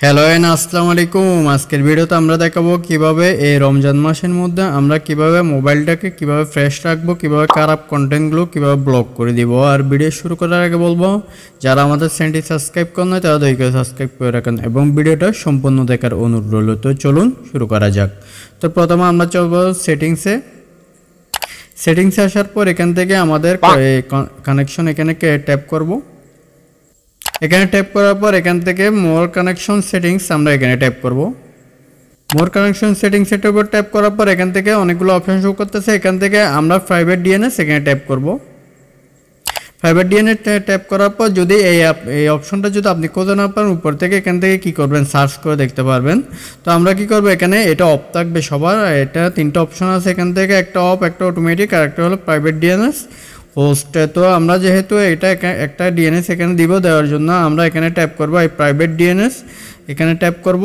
Hello and আসসালামু আলাইকুম। আজকের ভিডিওতে আমরা দেখাবো কিভাবে এই রমজান মাসের মধ্যে আমরা কিভাবে মোবাইলটাকে কিভাবে ফ্রেশ রাখবো, কিভাবে খারাপ কন্টেন্টগুলো কিভাবে ব্লক করে দিব। আর ভিডিও শুরু করার আগে বলবো, যারা আমাদের চ্যানেলটি সাবস্ক্রাইব করেন না তারা দয়া করে সাবস্ক্রাইব করে রাখেন এবং ভিডিওটা সম্পূর্ণ দেখার অনুরোধ রইল। তো চলুন শুরু করা যাক। তো প্রথমে আমরা চলবো সেটিংসে আসার পর এখান থেকে আমাদের কানেকশন এখানে ট্যাপ করব। এখানে ট্যাপ করার পর এখান থেকে মোর কানেকশন সেটিংস আমরা এখানে ট্যাপ করব। মোর কানেকশন সেটিংসের উপর ট্যাপ করার পর এখান থেকে অনেকগুলো অপশন শো করতেছে। এখান থেকে আমরা প্রাইভেট ডিএনএস এখানে ট্যাপ করব। প্রাইভেট ডিএনএস ট্যাপ করার পর যদি এই অপশনটা যদি আপনি খুঁজে না পারেন, উপর থেকে এখান থেকে কি করবেন, সার্চ করে দেখতে পারবেন। তো আমরা কি করব, এখানে এটা অফ থাকবে সবার। এটা তিনটা অপশন আছে এখান থেকে, একটা অফ, একটা অটোমেটিক আর একটা হলো প্রাইভেট ডিএনএস হোস্ট। তো আমরা যেহেতু এটা একটা ডিএনএস এখানে দেওয়ার জন্য আমরা এখানে ট্যাপ করব এই প্রাইভেট ডিএনএস, এখানে ট্যাপ করব।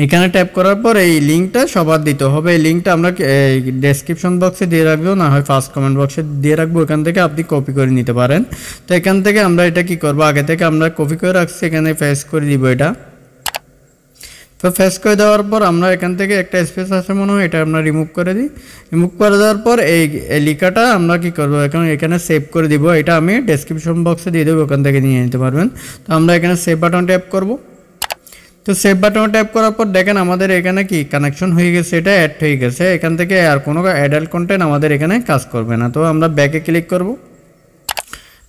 এখানে ট্যাপ করার পর এই লিঙ্কটা সবার দিতে হবে। এই লিঙ্কটা আমরা ডেসক্রিপশন বক্সে দিয়ে রাখবো, না হয় ফার্স্ট কমেন্ট বক্সে দিয়ে রাখবো। এখান থেকে আপনি কপি করে নিতে পারেন। তো এখান থেকে আমরা এটা কি করব, আগে থেকে আমরা কপি করে রাখছি, এখানে পেস্ট করে দিব এটা। তো ফেস করে দেওয়ার পর আমরা এখান থেকে একটা স্পেস আছে মনে হয়, এটা আমরা রিমুভ করে দিই। রিমুভ করে দেওয়ার পর এই লিখাটা আমরা কি করব, এখানে সেভ করে দিব। এটা আমি ডেসক্রিপশন বক্সে দিয়ে দেবো, ওখান থেকে নিয়ে নিতে পারবেন। তো আমরা এখানে সেভ বাটন ট্যাপ করব। তো সেভ বাটন ট্যাপ করার পর দেখেন আমাদের এখানে কি কানেকশন হয়ে গেছে, এটা অ্যাড হয়ে গেছে। এখান থেকে আর কোনো অ্যাডাল্ট কন্টেন্ট আমাদের এখানে কাজ করবে না। তো আমরা ব্যাকে ক্লিক করব।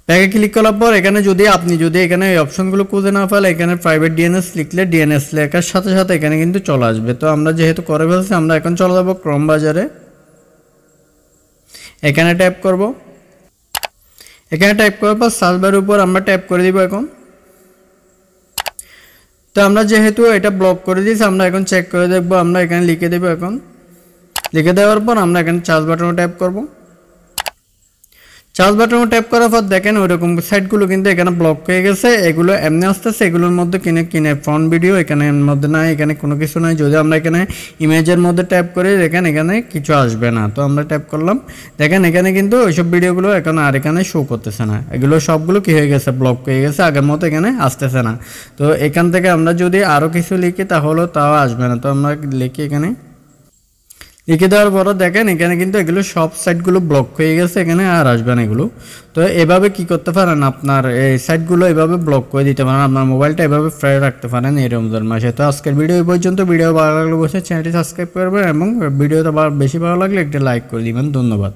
ব্যাকে ক্লিক করার পর এখানে আপনি এখানে এই অপশনগুলো খুঁজে না ফেলে, এখানে প্রাইভেট ডিএনএস লিখলে ডিএনএস লেখার সাথে সাথে এখানে কিন্তু চলে আসবে। তো আমরা যেহেতু করে ফেলছি, আমরা এখন চলে যাব ক্রোম বাজারে। এখানে ট্যাপ করব। এখানে ট্যাপ করার পর সার্চ বারের উপর আমরা ট্যাপ করে দিব এখন। তো আমরা যেহেতু এটা ব্লক করে দিয়েছি, আমরা এখন চেক করে দেখব। আমরা এখানে লিখে দেব। এখন লিখে দেওয়ার পর আমরা এখানে সার্চ বাটনে ট্যাপ করব। সার্চ বাটনে ট্যাপ করার পর দেখেন ওইরকম সাইটগুলো কিন্তু এখানে ব্লক হয়ে গেছে। এগুলো এমনি আসতেছে, এগুলোর মধ্যে কিনে ফ্রন্ট ভিডিও এখানে মধ্যে নাই, এখানে কোনো কিছু নাই। যদি আমরা এখানে ইমেজের মধ্যে ট্যাপ করি, দেখেন এখানে কিছু আসবে না। তো আমরা ট্যাপ করলাম, দেখেন এখানে কিন্তু ওইসব ভিডিওগুলো এখন আর এখানে শো করতেছে না। এগুলো সবগুলো কি হয়ে গেছে, ব্লক হয়ে গেছে, আগের মতো এখানে আসতেছে না। তো এখান থেকে আমরা যদি আরও কিছু লিখি তাহলেও তাও আসবে না। তো আমরা লিখি, এখানে লিখে দেওয়ার পর দেখেন এখানে কিন্তু এগুলো সব সাইটগুলো ব্লক হয়ে গেছে, এখানে আর আসবে না এগুলো। তো এভাবে কি করতে পারেন, আপনার এই সাইটগুলো এভাবে ব্লক করে দিতে পারেন, আপনার মোবাইলটা এভাবে ফ্রেশ রাখতে পারেন এই রমজান মাসে। তো আজকের ভিডিও এই পর্যন্ত। ভিডিও ভালো লাগলে অবশ্যই চ্যানেলটি সাবস্ক্রাইব করবেন এবং ভিডিওটা বেশি ভালো লাগলে একটা লাইক করে দিবেন। ধন্যবাদ।